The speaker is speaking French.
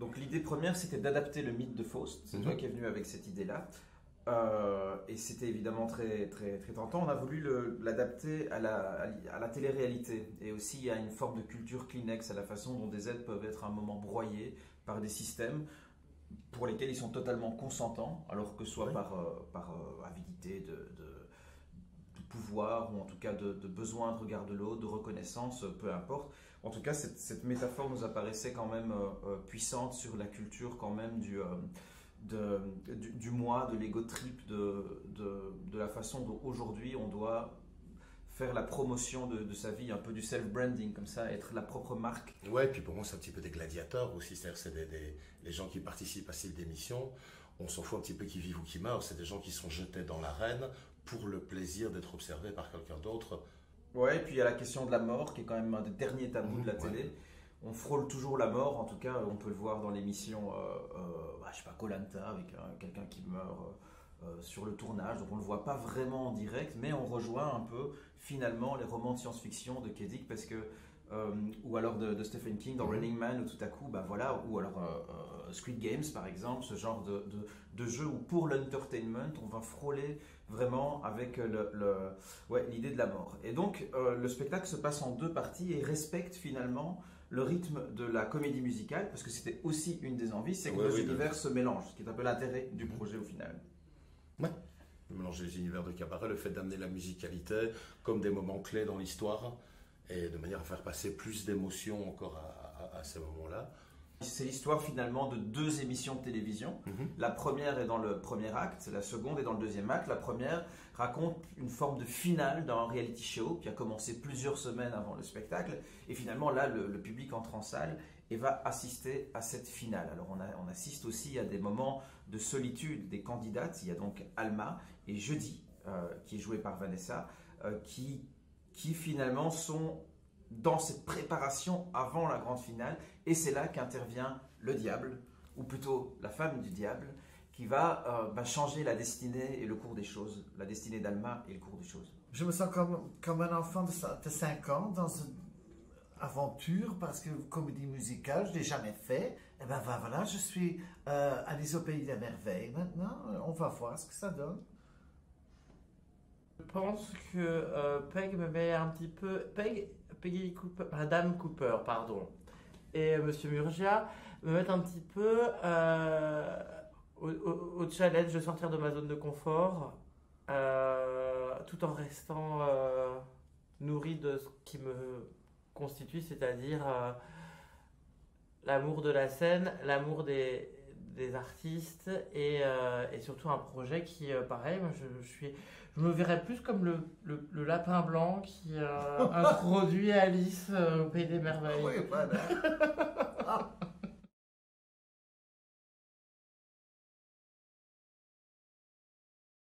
Donc l'idée première, c'était d'adapter le mythe de Faust. C'est toi qui es venu avec cette idée-là. Et c'était évidemment très, très, très tentant. On a voulu l'adapter à la télé-réalité et aussi à une forme de culture Kleenex, à la façon dont des aides peuvent être à un moment broyées par des systèmes pour lesquels ils sont totalement consentants, alors que ce soit par avidité de pouvoir ou en tout cas de besoin de regard de l'autre, de reconnaissance, peu importe. En tout cas, cette métaphore nous apparaissait quand même puissante sur la culture quand même du moi, de l'ego trip, de la façon dont aujourd'hui on doit faire la promotion de sa vie, un peu du self-branding, comme ça, être la propre marque. Ouais, et puis pour moi c'est un petit peu des gladiateurs aussi, c'est-à-dire c'est les gens qui participent à cette émission, on s'en fout un petit peu qui vivent ou qui meurent, c'est des gens qui sont jetés dans l'arène pour le plaisir d'être observés par quelqu'un d'autre. Ouais, et puis il y a la question de la mort, qui est quand même un des derniers tabous de la télé. On frôle toujours la mort, en tout cas, on peut le voir dans l'émission, je sais pas, koh avec quelqu'un qui meurt sur le tournage. Donc on ne le voit pas vraiment en direct, mais on rejoint un peu finalement les romans de science-fiction de K. Dick, parce que ou alors de Stephen King dans Running Man, où tout à coup, ou alors Squid Games par exemple, ce genre de jeu où pour l'entertainment, on va frôler vraiment avec l'idée de la mort. Et donc le spectacle se passe en deux parties et respecte finalement le rythme de la comédie musicale, parce que c'était aussi une des envies, c'est que nos univers se mélangent, ce qui est un peu l'intérêt du projet au final. Ouais. Mélanger les univers de cabaret, le fait d'amener la musicalité comme des moments clés dans l'histoire et de manière à faire passer plus d'émotions encore à ces moments-là. C'est l'histoire finalement de deux émissions de télévision. La première est dans le premier acte, la seconde est dans le deuxième acte. La première raconte une forme de finale d'un reality show qui a commencé plusieurs semaines avant le spectacle. Et finalement, là, le public entre en salle et va assister à cette finale. Alors on assiste aussi à des moments de solitude des candidates. Il y a donc Alma et Jeudi, qui est joué par Vanessa, qui finalement sont dans cette préparation avant la grande finale, et c'est là qu'intervient le diable, ou plutôt la femme du diable, qui va changer la destinée et le cours des choses, la destinée d'Alma et le cours des choses. Je me sens comme un enfant de 5 ans dans une aventure, parce que comédie musicale, je ne l'ai jamais fait. Et ben voilà, je suis Alice au Pays des Merveilles maintenant, on va voir ce que ça donne. Je pense que Peg me met un petit peu... Peggy Cooper, Madame Cooper, pardon, et Monsieur Murgia me mettent un petit peu au challenge de sortir de ma zone de confort, tout en restant nourri de ce qui me constitue, c'est-à-dire l'amour de la scène, l'amour des artistes et surtout un projet qui, pareil, moi je me verrais plus comme le lapin blanc qui introduit Alice au Pays des Merveilles. Oui, voilà.